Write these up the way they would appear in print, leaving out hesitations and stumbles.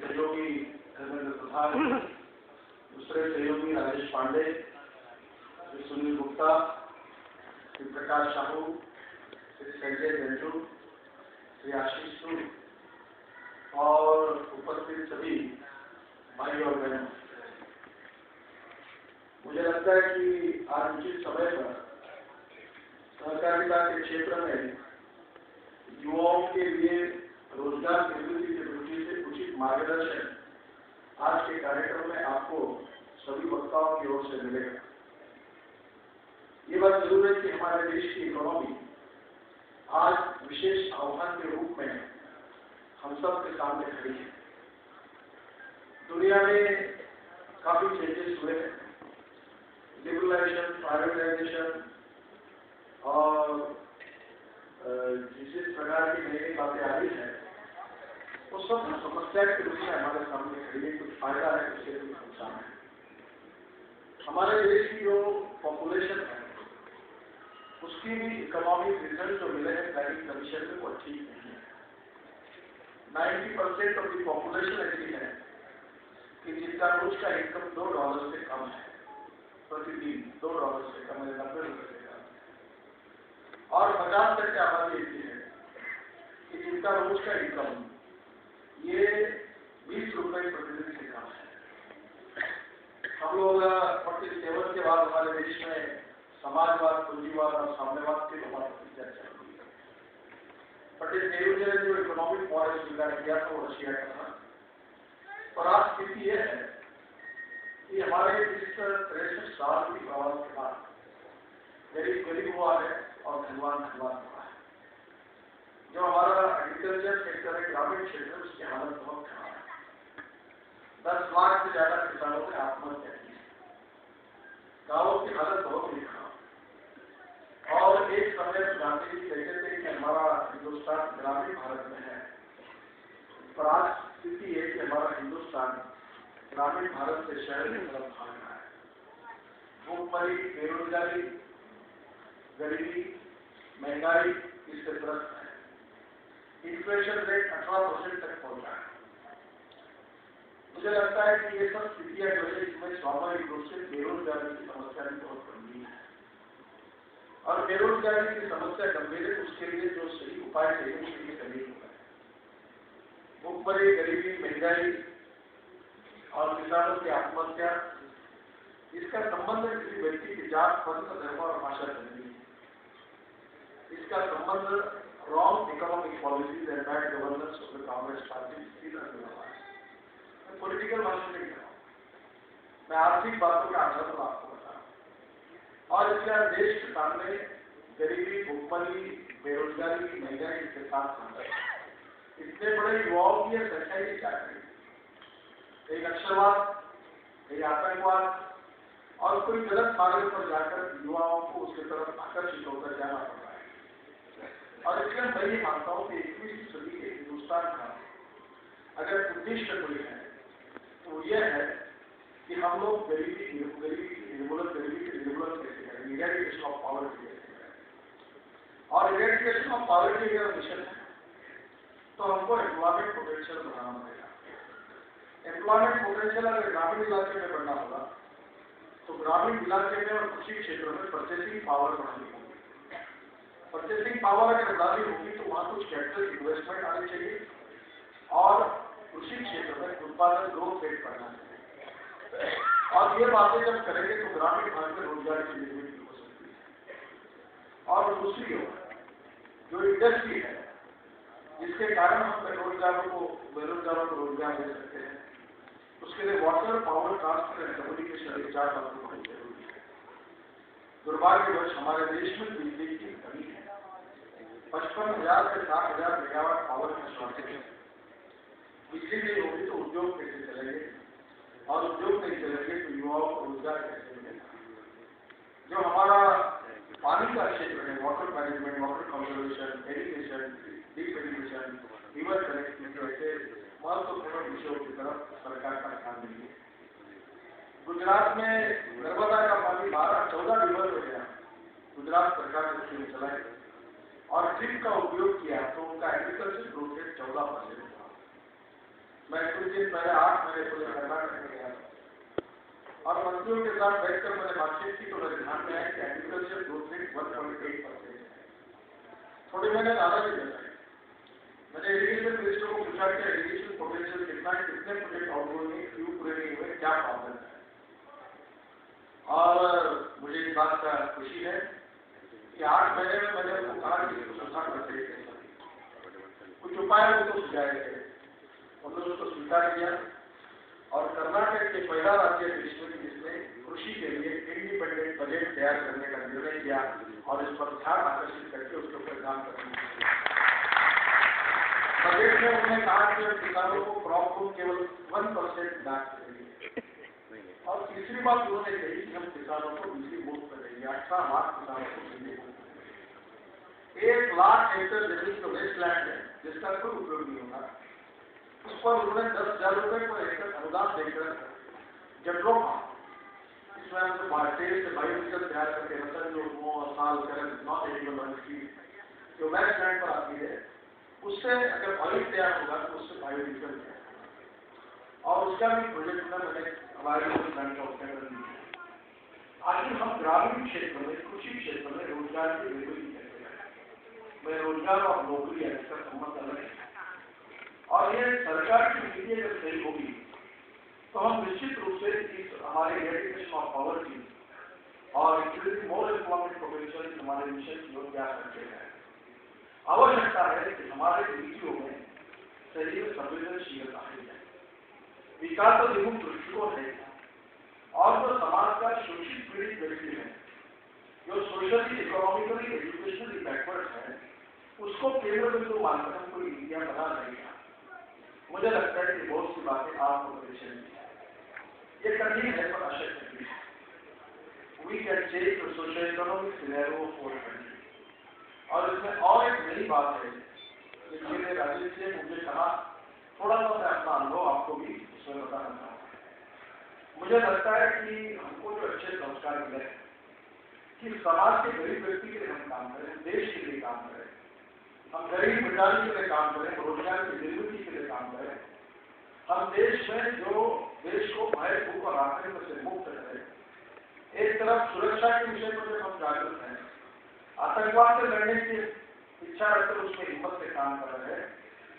सहयोगी धर्मेंद्र प्रधान, दूसरे सहयोगी राजेश पांडे, श्री सुनील गुप्ता, श्री प्रकाश साहू, श्री संजय गंजू, श्री आशीष सूद और उपस्थित सभी भाई और बहनों, मुझे लगता है कि आज उचित समय पर सहकारिता के क्षेत्र में युवाओं के लिए रोजगार निर्मित की दृष्टि से उचित मार्गदर्शन आज के कार्यक्रम में आपको सभी वक्ताओं की ओर से मिलेगा। ये बात जरूर है कि हमारे देश की इकोनॉमी आज विशेष आह्वान के रूप में हम सब के सामने खड़ी है। दुनिया में काफी चेंजेस हुए हैं, लिबरलाइजेशन, प्राइवेटाइजेशन और जिस प्रकार की नई बातें आ रही है वो सब समस्या के रूप में हमारे सामने खड़ी है। कुछ फायदा है, उससे कुछ नुकसान है। हमारे देश की जो पॉपुलेशन है उसकी भी इकोनॉमिक रिजल्ट जो मिले हैं प्लानिंग कमीशन में वो ठीक नहीं है। 90% ऑफ द पॉपुलेशन ऐसी है कि जिनका रोज का इनकम $2 से कम है, प्रतिदिन $2 से कम है, 90 रुपए से कम। और 50% आबादी ऐसी है कि जिनका रोज का इनकम ये 20 रुपए प्रतिदिन से कम है। हम लोग 47 के बाद हमारे देश में समाजवाद, पूंजीवाद और साम्यवाद के बारे में चर्चा हुई। पंडित नेहरू जी ने जो इकोनॉमिक मॉडल स्वीकार किया था वो रशिया का था। और आज स्थिति यह है कि हमारे इस 63 साल की प्रवास के बाद गरीब गरीब हुआ है और धनवान धनवान हुआ है। जो हमारा एग्रीकल्चर सेक्टर है, ग्रामीण क्षेत्र, उसकी हालत बहुत खराब है। 10 लाख से ज्यादा किसानों ने आत्महत्या की है। गाँवों की हालत बहुत ही खराब। और एक समय गांधी जी कहते थे कि हमारा हिंदुस्तान ग्रामीण भारत में है, पर आज स्थिति है कि हमारा हिंदुस्तान ग्रामीण भारत से शहर की तरफ भाग रहा है। भूखमरी, बेरोजगारी, गरीबी, महंगाई इससे ग्रस्त है। इन्फ्लेशन रेट 18% तक पहुंचा है। मुझे लगता है कि ये सब स्थितियां जो है इसमें स्वाभाविक रूप से बेरोजगारी की समस्या भी बहुत गंभीर है। और बेरोजगारी की समस्या गंभीर है, उसके लिए जो सही उपाय चाहिए उसके लिए नहीं हुआ है। भूखमरी, गरीबी, महंगाई और किसानों की आत्महत्या, इसका संबंध किसी व्यक्ति की जात, पंथ, धर्म और भाषा से नहीं है। इसका संबंध wrong economic policies and bad governance of the Congress party सीधा जुड़ा हुआ है। मैं पॉलिटिकल भाषण नहीं कर रहा हूं, मैं आर्थिक बातों के आधार पर आपको बता रहा हूं। और इसलिए देश के सामने गरीबी, भूखमरी, बेरोजगारी, महंगाई के साथ इतने बड़े युवाओं की संख्या ही क्या करेगी? एक नक्सलवाद, एक आतंकवाद और कोई गलत मार्ग पर जाकर युवाओं को उसकी तरफ आकर्षित होकर जाना पड़ रहा है। और इसलिए मैं ये मानता हूँ कि 21वीं सदी के हिंदुस्तान का अगर उद्देश्य कोई है तो यह है कि हम लोग गरीबी की निर्मूलन कैसे करें, इरेडिकेशन ऑफ पॉवर्टी कैसे करें। और इरेडिकेशन ऑफ पॉवर्टी अगर मिशन है तो हमको एम्प्लॉयमेंट पोटेंशियल बढ़ाना पड़ेगा। एम्प्लॉयमेंट पोटेंशियल अगर ग्रामीण इलाके में बढ़ना होगा तो ग्रामीण इलाके में और कृषि क्षेत्र में परचेसिंग पावर बढ़ानी होगी। परचेसिंग पावर अगर बढ़ानी होगी तो वहां कुछ कैपिटल इन्वेस्टमेंट आनी चाहिए और कृषि क्षेत्र में उत्पादन ग्रोथ रेट बढ़ना चाहिए। और ये बातें जब करेंगे तो ग्रामीण भारत में रोजगार की निर्मित हो सकती है। और दूसरी ओर जो इंडस्ट्री है जिसके कारण हम बेरोजगारों को रोजगार दे सकते हैं, उसके लिए water, power, transport and communication एक 4 बातें बहुत जरूरी है। दुर्भाग्यवश हमारे देश में बिजली की कमी है। 55,000 से 60,000 मेगावाट पावर की शॉर्टेज है। बिजली नहीं होगी तो उद्योग कैसे चलेंगे, और उद्योग नहीं चलेंगे तो युवाओं को रोजगार कैसे मिलेगा। जो हमारा पानी का क्षेत्र है, water management, water conservation, education, deep education, river connectivity, ऐसे महत्वपूर्ण विषयों की तरफ सरकार का ध्यान नहीं है। गुजरात में नर्मदा का पानी 14 रिवर हो गया। गुजरात सरकार ने स्कीम चलाई और ड्रिप का उपयोग किया तो उनका एग्रीकल्चर ग्रोथ रेट 14% था। मैं कुछ दिन पहले 8 महीने पूरे कर्नाटक में गया और मंत्रियों के साथ बैठकर मैंने बातचीत की तो मेरे ध्यान में आया कि एग्रीकल्चर ग्रोथ रेट 1.8% है। थोड़ी मैंने ज्यादा भी बताई। मैंने इरिगेशन मिनिस्टर को पूछा कि इरिगेशन पोटेंशियल कितना है, कितने प्रोजेक्ट आउटगोइंग है, क्यों पूरे नहीं हुए, क्या प्रॉब्लम है। और मुझे इस बात का खुशी है कि 8 महीने में मैंने उनको कहा कि इसको सुधार करते कुछ उपाय उनको सुझाए गए, उन्होंने उसको स्वीकार किया और कर्नाटक के पहला राज्य देश में जिसने कृषि के लिए इंडिपेंडेंट बजट तैयार करने का निर्णय किया और इस पर ध्यान आकर्षित करके उसके ऊपर काम करने बजट में उन्होंने कहा कि किसानों को क्रॉप को केवल 1% दान करेंगे और तीसरी बात उन्होंने कही कि हम किसानों को बिजली मुफ्त करेंगे। 18 लाख किसानों को बिजली मुफ्त करेंगे। 1 लाख हेक्टेयर जमीन जो वेस्टलैंड है जिसका कोई उपयोग नहीं होगा उस पर उन्होंने 10,000 रुपए पर एकड़ अनुदान देकर जटलों इसमें हमसे तेल से बायोडीजल तैयार करके रतन जो और साल करें नॉट एग्रीकल्चर की जो वेस्टलैंड पर आती है उससे अगर ऑयल तैयार होगा तो उससे बायोडीजल और उसका भी प्रोजेक्ट में मैंने बायोडीजल प्लांट का उत्पादन किया। आखिर हम ग्रामीण क्षेत्र में कृषि क्षेत्र में रोजगार की डिलीवरी कैसे करें। मैं रोजगार और नौकरी इसका संबंध अलग है और ये सरकार की नीति अगर सही होगी तो हम निश्चित रूप से इस हमारे एडिकेशन ऑफ पॉवर्टी और इंक्रीजिंग मोर एम्प्लॉयमेंट पोटेंशियल हमारे मिशन की ओर जा सकते हैं। आवश्यकता है कि हमारे नीतियों में सही संवेदनशीलता है। विकास तो विमुक्त दृष्टिकोण है और जो समाज का शोषित पीड़ित व्यक्ति है जो सोशली इकोनॉमिकली एजुकेशनली बैकवर्ड है उसको केंद्र बिंदु मानकर हम कोई नीतियां बना रही है। मुझे लगता है कि बहुत सी बातें आपको परेशान की ये कठिन है पर आवश्यक है। We can change the social economic scenario for country. और इसमें और एक नई बात है जिसके लिए राजेश ने मुझे कहा थोड़ा सा मैं अपना अनुभव आपको भी इसमें बताना चाहूँगा। मुझे लगता है कि हमको जो अच्छे संस्कार मिले कि समाज के गरीब व्यक्ति के लिए हम काम करें, देश के लिए काम करें, हम गरीब मिटाने के लिए काम करें, रोजगार की डिलीवरी के लिए काम करें, हम देश में जो देश को भय भूख और आतंक से मुक्त करें। एक तरफ सुरक्षा के विषय पर जब हम जागरूक हैं, आतंकवाद से लड़ने की इच्छा रखकर उसमें हिम्मत से काम कर रहे हैं,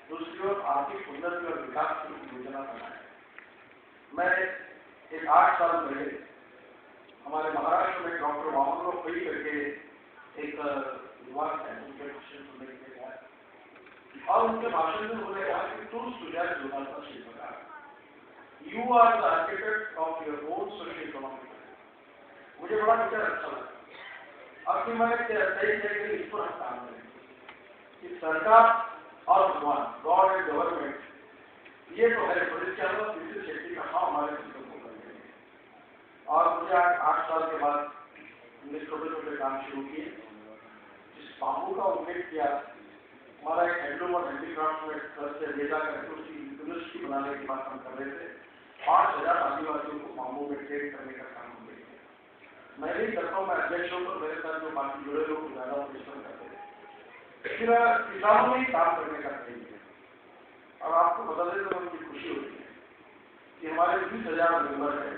दूसरी ओर आर्थिक उन्नति और विकास की योजना बनाए। मैं एक 8 साल पहले हमारे महाराष्ट्र में डॉक्टर वामनराव पै करके एक युवा है उनके भाषण सुनने के लिए गया और उनके भाषण में उन्होंने कहा कि तुम सुजात जोनाता शिल्पकार, you are the architect of your own social economic. मुझे बड़ा विचार अच्छा लगा। अब भी मैंने तय किया कि इस पर हम काम करें कि सरकार और भगवान गॉड एंड गवर्नमेंट ये तो है परिचालन किसी शक्ति का हाँ हमारे सिस्टम को कर देंगे। और मुझे आज 8 साल के बाद हमने छोटे छोटे काम शुरू किए। जिस बाबू का उल्लेख किया हमारा एक हैंडलूम और हैंडीक्राफ्ट में घर से ले जाकर उसकी यूनिवर्सिटी बनाने की बात हम कर रहे थे। 5,000 आदिवासियों को बाबू में ट्रेन करने का काम हो गया। मैं नहीं करता हूँ, मैं अध्यक्ष होकर मेरे साथ जो बाकी जुड़े लोग ज्यादा परिश्रम करते हैं। फिर किसानों में ही काम करने का चाहिए और आपको बता दें तो मुझे खुशी होती है कि हमारे 20,000 मेंबर है,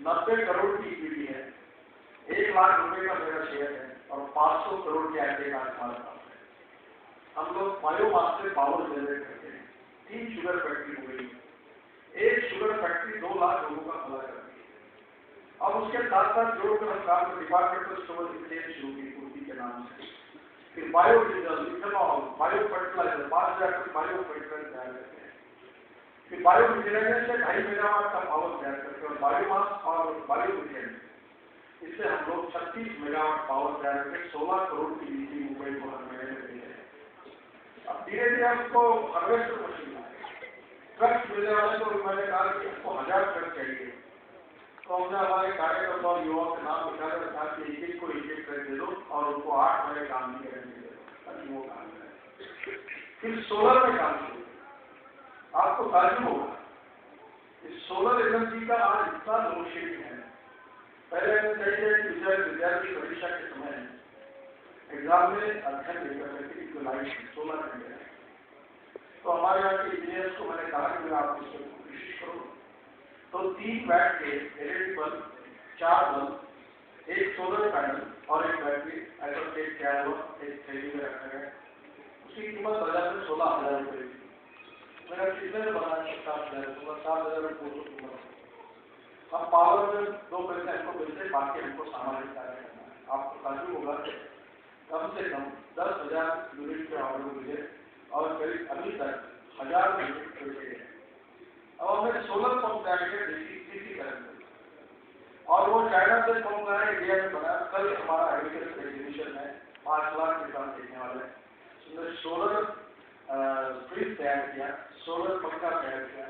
90 करोड़ की इक्विटी है, 1 लाख रुपए का मेरा शेयर है और 500 करोड़ के आगे का हमारे पास है। हम लोग बायोमास से पावर जनरेट करते हैं। 3 शुगर फैक्ट्री हो गई, एक शुगर फैक्ट्री 2 लाख लोगों का भला करती है। अब उसके साथ साथ जोड़कर हम काम में डिपार्टमेंटल स्टोर एक्सचेंज शुरू की पूर्ति के नाम से। फिर biodiesel, ethanol, bio fertiliser, 5,000 ton bio fertiliser तैयार करते हैं। फिर बायो मिथेन से 2.5 मेगावाट का पावर तैयार करते हैं और बायोमास और बायो मिथेन इससे हम लोग 36 मेगावाट पावर तैयार करके 16 करोड़ की बिजली मुंबई को हर महीने में देते हैं। अब धीरे धीरे हमको हार्वेस्टर मशीन ट्रक मिलने वाले तो मैंने कहा कि हमको 1000 ट्रक चाहिए। तो हमने हमारे कार्यकर्ता और युवाओं के नाम लिखाकर कहा कि एक को एक ट्रक दे दो और उनको 8 महीने काम भी करने दे दो ताकि वो काम करें। फिर सोलर में काम शुरू। आपको ताजुब होगा इस सोलर एनर्जी का आज इतना लोडशेडिंग है। पहले हमें चाहिए कि विद्यार्थी परीक्षा के समय एग्जाम में अध्ययन नहीं कर सकते, लाइट सोलर तो हमारे यहाँ के इंजीनियर्स को मैंने कहा कि आप इसमें कोशिश करो। तो 3 वैट के एलईडी बल्ब, 4 बल्ब, एक सोलर पैनल और एक बैटरी ऐसा टेक किया हुआ एक थैली में रखा गया। उसकी कीमत बाजार में 16,000 रुपये थी। मेरा कितने में बनाया? 7,000, 7,000 कीमत। हम पावर में 2 पैसे हमको मिलते, बाकी हमको सामाजिक कार्य करना है। आपको ताजुब होगा कम से कम 10,000 यूनिट के ऑर्डर मिले और करीब अभी तक 1,000 यूनिट बेचे गए। अब हमने सोलर पंप डालेंगे डीसी करंट और वो चाइना से पंप बनाया, इंडिया में बना। कल हमारा एग्रीकल्चर एग्जीबिशन है, 5 लाख किसान देखने वाले। उसने सोलर फ्रिज तैयार किया, सोलर पंखा तैयार किया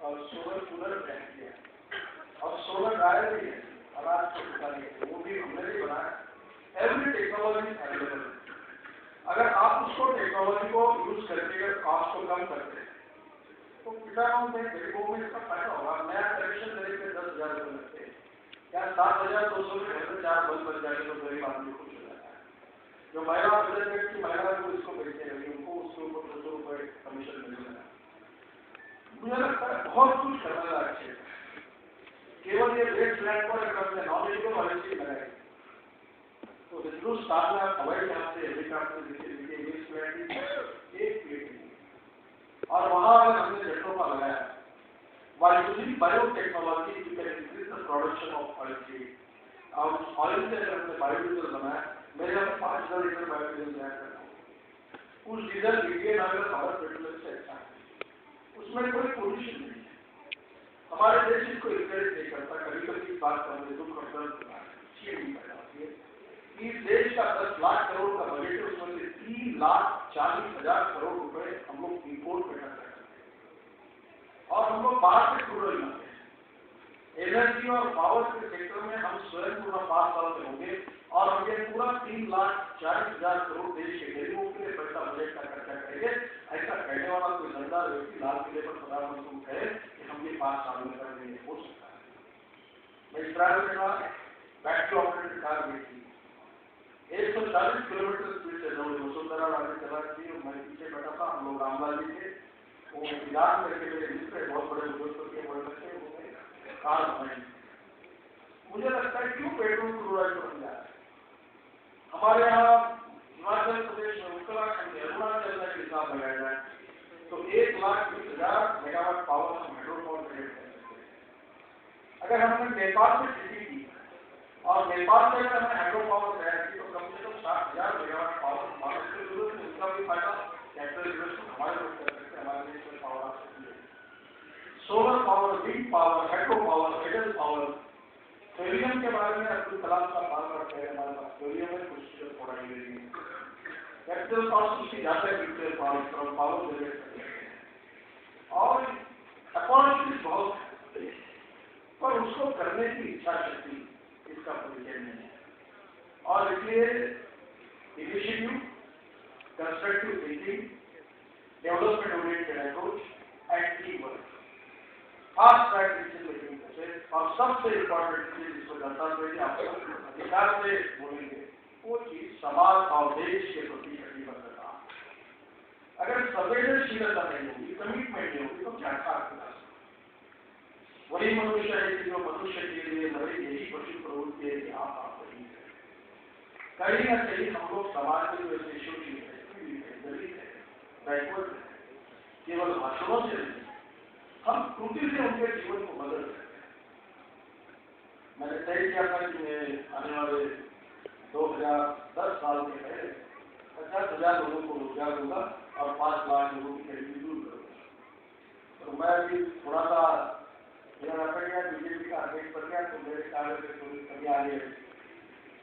और सोलर कूलर तैयार किया और सोलर ड्रायर भी है अनाज को सुखाने के लिए, वो भी हमने भी बनाया। एवरी टेक्नोलॉजी अवेलेबल है। अगर आप उसको टेक्नोलॉजी को यूज करके कॉस्ट को कम करते हैं तो किसानों में गरीबों में इसका फायदा होगा। नया कनेक्शन देने के 10,000 रुपये लगते हैं, या 7,200 में घर में 4 बल्ब बन जाए तो गरीब आदमी खुश हो जाता है। जो महिला प्रेसिडेंट की महिला को इसको बेचने लगी, उनको उसके ऊपर 200 रुपये कमीशन मिलेगा। मुझे लगता है बहुत कुछ करने का अच्छे। केवल ये रेट फ्लैट पर अगर हमने नॉलेज को पॉलिसी लगाई तो हिंदुस्तान में हवाई जहाज से हेलीकॉप्टर एक प्लेट और वहां अगर हमने जेटों का लगाया while using biotechnology you can increase the production of oil seed और ऑयल से अगर हमने बायोडीजल बनाया, मेरे यहाँ 5,000 लीटर बायोडीजल तैयार करता हूँ। उस diesel Indian oil power petrol से अच्छा है, उसमें कोई पोल्यूशन नहीं है। हमारे देश इसको इंकरेज नहीं करता। कभी कभी इस बात का मुझे दुख और दर्द अच्छी नहीं पैदा होती है। इस देश का 10 लाख करोड़ का बजट है, उसमें से 3,40,000 करोड़ रुपए हम लोग इंपोर्ट में खर्च करते हैं और हम लोग बाहर से क्रूड ऑयल लाते हैं। एनर्जी और पावर के सेक्टर में हम स्वयं पूरा 5 साल में होंगे और हम ये पूरा 3,40,000 करोड़ देश के गरीबों के लिए पैसा बजट का खर्चा करेंगे। ऐसा कहने वाला कोई जनता व्यक्ति लाल किले पर प्रधानमंत्री को कहे कि हम ये 5 साल में कर देंगे, हो सकता है। मैं इसराइल के साथ बैटरी ऑपरेटेड कार बेची 140 किलोमीटर स्पीड से दौड़ी, वसुंधरा राजे चला थी और मैं पीछे बैठा था। हम लोग रामलाल जी थे, वो इलाज करके मेरे मित्र बहुत बड़े उद्योगपति बड़े बच्चे उन्होंने कार बनाई। मुझे लगता है क्यों पेट्रोल क्रूड ऑयल बन जाए। हमारे यहाँ हिमाचल प्रदेश में, उत्तराखंड में, अरुणाचल में हिसाब लगाया जाए तो 1,20,000 मेगावाट पावर हम हाइड्रो पावर क्रिएट कर सकते हैं। अगर हमने नेपाल से खेती की और नेपाल में अगर हमने हाइड्रो पावर तैयार की तो कम से कम 60,000 मेगावाट पावर हमारे को जरूरत है। उसका भी फायदा कैपिटल इन्वेस्टमेंट हमारे लोग कर सकते हैं, हमारे देश में पावर आ सकती है। Solar power, wind power, hydro power, hadal power. Thorium के बारे में अब्दुल कलाम का बार-बार कह रहे हैं, हमारे पास थोरियम में कुछ पढ़ाई गई है। कैपिटल कॉस्ट उसकी ज्यादा है, न्यूक्लियर पावर जनरेट करते हैं और अपॉर्चुनिटीज बहुत है, पर उसको करने की इच्छा शक्ति इसका परिचय नहीं है। और इसलिए initiative, constructive thinking, development oriented approach and team work, fast track decision making process और सबसे इम्पोर्टेंट चीज जिसको जनता से आप अधिकार से बोलेंगे वो चीज समाज और देश के प्रति प्रतिबद्धता। अगर संवेदनशीलता नहीं होगी, कमिटमेंट नहीं होगी तो क्या खास वही मनुष्य है कि जो मनुष्य के लिए मरे, यही पशु प्रवृत्ति है कि आप वही है। कहीं ना कहीं हम लोग समाज में जो शोषित है, दलित है, बैकवर्ड है, केवल भाषणों से नहीं, हम त्रुटि से उनके जीवन को बदल सकते हैं। मैंने तय किया था कि मैं आने वाले 2010 साल के पहले 50,000 लोगों को रोजगार दूंगा और 5 लाख लोगों की गरीबी दूर करूंगा। तो मैं अभी थोड़ा सा मेरा रखा गया, बीजेपी का अध्यक्ष बन गया तो मेरे कार्य में थोड़ी कमी आ गई।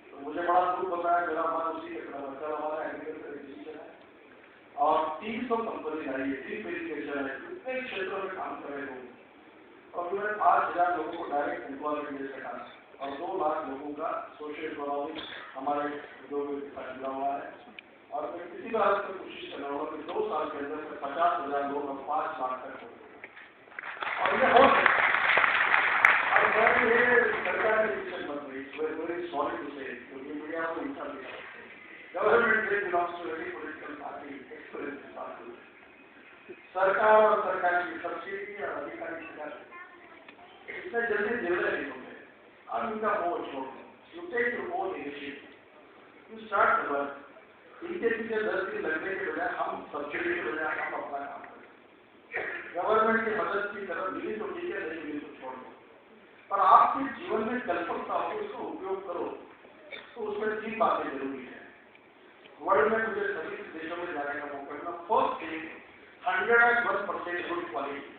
तो मुझे बड़ा दुख होता है, मेरा मन उसी के तरफ है। हमारा एग्रीकल्चर एजुकेशन है और 300 कंपनी आई है, 3 एजुकेशन है, कितने क्षेत्रों में काम कर रहे लोग और मैंने 5,000 लोगों को डायरेक्ट एम्प्लॉयमेंट दे सका और 2 लाख लोगों का सोशल इकोनॉमिक हमारे उद्योग के साथ जुड़ा हुआ है। और मैं किसी बार से कोशिश कर रहा हूँ कि 2 साल के अंदर 50,000 लोग और 5 लाख तक हो और ये हो सकता है। और मैं ये सरकार की डिसीजन बन रही है, वेरी सॉरी टू से, क्योंकि मीडिया को उल्टा दिया government belongs to any political party, experience party. सरकार और सरकार की सब्सिडी और अधिकारी इतना जल्दी डेवलप नहीं होंगे। अब इनका मोह छोड़ दो, you take your own initiative, you start the work. इनके पीछे 10 दिन लगने के बजाय हम सब्सिडी के बजाय हम अपना काम करें। गवर्नमेंट की मदद की तरफ मिली तो ठीक है, नहीं मिली तो छोड़ दो, पर आपके जीवन में कल्पकता हो उसका उपयोग करो। तो उसमें 3 बातें जरूरी है। वर्ल्ड में मुझे सभी देशों में जाने का मौका मिला। First thing, 101% good quality.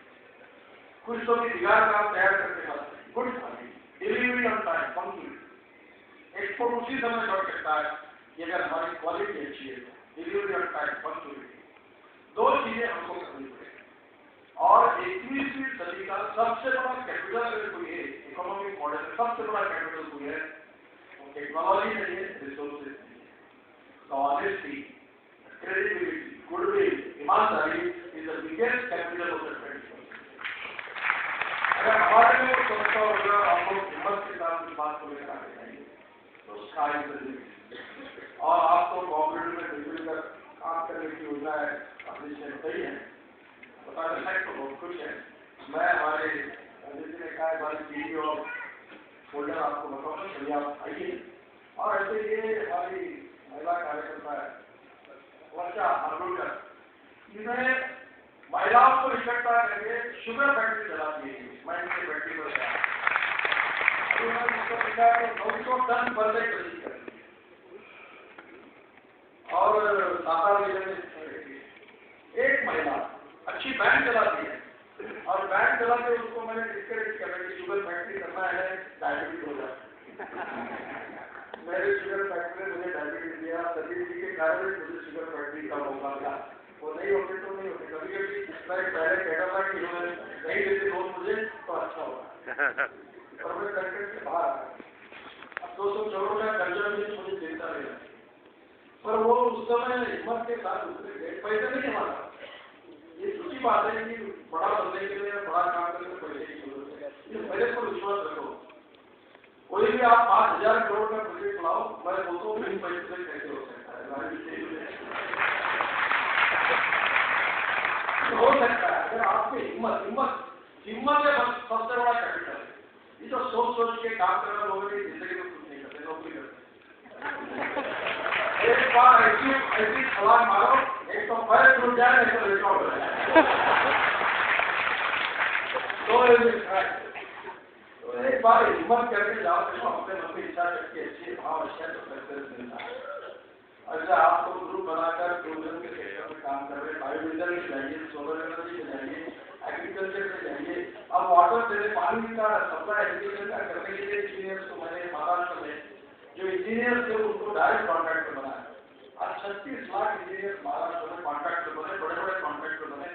कुछ तो भी बिगाड़ काम तैयार करते हैं, good quality, delivery on time, punctuality. Export उसी समय बढ़ सकता है कि अगर हमारी क्वालिटी अच्छी है, डिलीवरी ऑन टाइम, पंक्चुअलिटी। 2 चीजें हमको करनी पड़ेगी। और 21वीं सदी का सबसे बड़ा कैपिटल अगर कोई है, इकोनॉमिक मॉडल में सबसे बड़ा कैपिटल कोई है, वो टेक्नोलॉजी नहीं है, रिसोर्सेज नहीं है। तो ऑनेस्टी, क्रेडिबिलिटी, गुडविल, ईमानदारी is the biggest capital of the 21st। अगर हमारे में वो सोचता होगा, हम लोग हिम्मत के साथ इस बात को लेकर आगे जाएंगे तो स्काई इज द लिमिट। और आपको कोऑपरेटिव में मिलकर काम करने की योजना है, अपनी से सही है, बताने लायक तो बहुत कुछ है। मैं हमारे अजीत जी ने कहा हमारी टीवी और फोल्डर आपको बताऊंगा, चलिए आप आइए। और ऐसे ये हमारी महिला कार्यकर्ता है वर्षा आंदोलकर, इन्हें महिलाओं को इकट्ठा करके शुगर फैक्ट्री चलाती है। मैं इनके फैक्ट्री पर गया, उन्होंने इसको लिखा कि 900 टन पर डे खरीद करती है और साकार जिले में एक महिला अच्छी बैंक चलाती है। और बैंक चला के उसको मैंने डिस्करेज किया कि शुगर फैक्ट्री करना है, डायबिटीज हो जाए। मेरे शुगर फैक्ट्री ने मुझे डायबिटीज दिया, सभी जी के कारण मुझे शुगर फैक्ट्री का मौका मिला। वो नहीं होते तो नहीं होते। कभी कभी मैं पहले कहता था कि नहीं देते लोग मुझे तो अच्छा होगा, और मैं संकट से बाहर आया। अब 200 करोड़ का कर्जा भी मुझे चिंता नहीं, पर वो उस समय हिम्मत के साथ उतरे। पैसे नहीं हमारा, ये दूसरी बात है कि बड़ा बनने के लिए, बड़ा काम करने में पैसे की जरूरत है। इसलिए पहले पर विश्वास रखो। कोई भी आप 5000 करोड़ का प्रोजेक्ट लाओ, मैं बोलता हूँ इन पैसे से कैसे हो सकता है, हो सकता है अगर आपकी हिम्मत है सबसे बड़ा कैपिटल है। ये तो सोच के काम करना लोगों की जिंदगी में कुछ नहीं करते, नौकरी करते। एक बार ऐसी सवाल मारो, एक तो पैर टूट जाए, नहीं तो रिकॉर्ड हो जाए। तो एक बार हिम्मत करके जाओ, देखो अपने मन की इच्छा शक्ति अच्छी भाव अच्छा तो सक्सेस मिलता है। अच्छा, आप तो ग्रुप बनाकर टूरिज्म के सेक्टर में काम कर रहे हैं, बायोडीजल में जाइए, सोलर एनर्जी में जाइए, एग्रीकल्चर में जाइए। अब वाटर से पानी का सप्लाई एजुकेशन का करने के लिए इंजीनियर्स को मैंने महाराष्ट्र में जो इंजीनियर्स थे उनको डायरेक्ट कॉन्ट्रैक्टर बनाया। आज 36 लाख इंजीनियर्स महाराष्ट्र में कॉन्ट्रैक्टर बने, बड़े बड़े कॉन्ट्रैक्टर बने।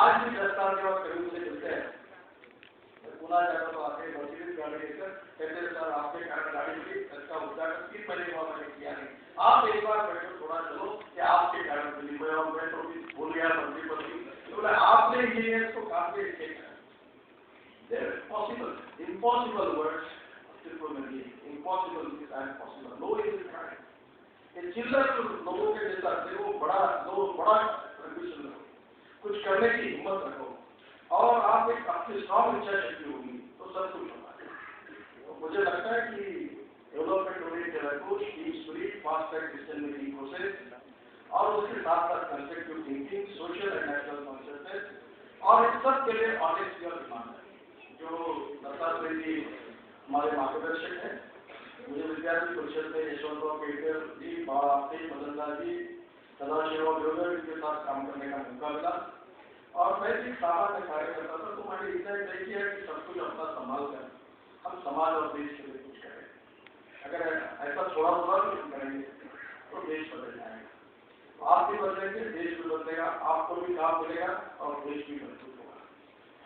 आज भी 10 साल के बाद कभी उनसे मिलते हैं, पुनः जाकर तो आके मर्सिडीज गाड़ी लेकर कहते सर आपके कारण गाड़ी मिली, इसका उद्घाटन 3 महीने बाद मैंने किया नहीं। आप एक बार बैठो, थोड़ा चलो कि आपके कारण मिली। मैं तो भूल गया मंत्री पर भी, बोले आपने इंजीनियर्स को काम के लिए possible, impossible words impossible and possible, no is try. चिल्लर लोगों के जैसा देखो, बड़ा एम्बिशन रखो, कुछ करने की हिम्मत रखो, और आप एक अपनी स्ट्रॉन्ग इच्छा शक्ति होगी तो सब कुछ होगा। तो मुझे लगता है कि development oriented approach, team spirit, fast track decision making process और उसके साथ साथ constructive thinking, social and natural consciousness, और इस सब के लिए ऑनेस्टी और ईमानदारी। जो दत्तात्रेय जी हमारे मार्गदर्शक हैं, मुझे विद्यार्थी परिषद में यशवंतराव केडकर जी, बाबा मदनलाल जी, सदाशिव ग्रोवर के साथ काम करने का मौका मिला। और मैं भी सामान्य कार्य करता था, तो मैंने इतना तय किया कि सब कुछ अपना संभाल कर हम समाज और देश के लिए कुछ करें। अगर ऐसा थोड़ा करेंगे तो देश बदल जाएगा। आप भी बदलेंगे, देश भी बदलेगा, आपको भी काम मिलेगा और देश भी मजबूत होगा।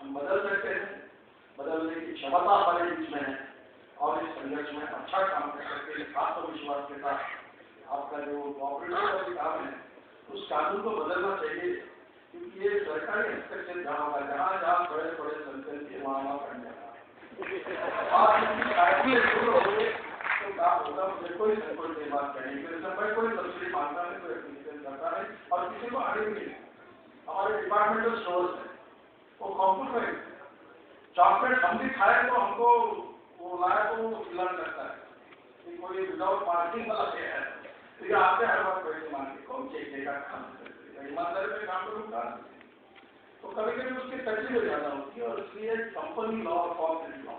हम बदल सकते हैं, बदलने की क्षमता हमारे बीच में है, और इस संघर्ष में अच्छा काम कर सकते हैं। आत्मविश्वास के साथ आपका जो कॉपरेटिव का काम है, उस कानून को बदलना चाहिए, क्योंकि ये सरकारी हस्तक्षेप जहाँ होगा, जहाँ जहाँ बड़े बड़े संकल्प के वहाँ बन जाता। आप शुरू होंगे तो काम होगा। मुझे कोई संकोच नहीं बात कहने के लिए, मैं कोई सब्सिडी मांगता नहीं, कोई एप्लीकेशन करता नहीं, और किसी को आगे भी नहीं। हमारे डिपार्टमेंटल स्टोर्स है वो कंप्यूटराइज। चॉकलेट हम भी खाए तो हमको वो लाया तो वो खिला सकता है कि कोई विदाउट मार्किंग वाला है, फिर आपसे हर बार पैसे मांगे कौन चेक देगा, काम करेगा, ईमानदारी में काम करूँगा। तो कभी कभी उसकी तकलीफ ज्यादा होती है और इसलिए कंपनी लॉ और कॉर्पोरेट लॉ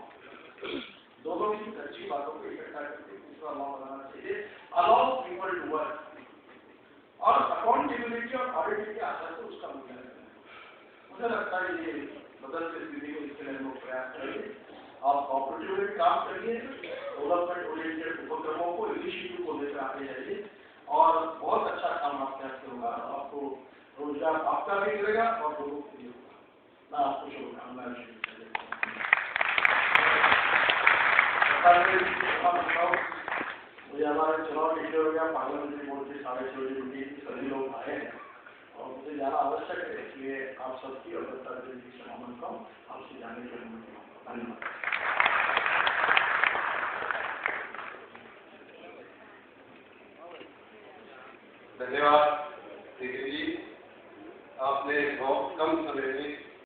दोनों की अच्छी बातों को इकट्ठा करके दूसरा लॉ बनाना चाहिए, अलाउ पीपल टू वर्क और अकाउंटेबिलिटी और ऑडिट के आधार पर उसका मूल्यांकन है। मुझे लगता है ये बदलते स्थिति को इसके लिए हम लोग प्रयास करेंगे। आप कॉपरेटिव में काम करिए, डेवलपमेंट ओरिएंटेड उपक्रमों को इनिशिएटिव को लेकर आगे जाइए और बहुत अच्छा काम आपके हाथ से होगा। आपको रोजगार आपका भी मिलेगा और लोगों के लिए होगा। मैं आपको शुभकामनाएं मुझे हमारे चुनाव टिके हो गया, पार्लियामेंट्री बोर्ड के 6:30 बजे मीटिंग सभी लोग आए हैं और मुझे जाना आवश्यक है, इसलिए आप सबकी और दत्तात्रेय जी से आमंत्रण का आपसे जाने की अनुमति। धन्यवाद। धन्यवाद जी, आपने बहुत कम समय में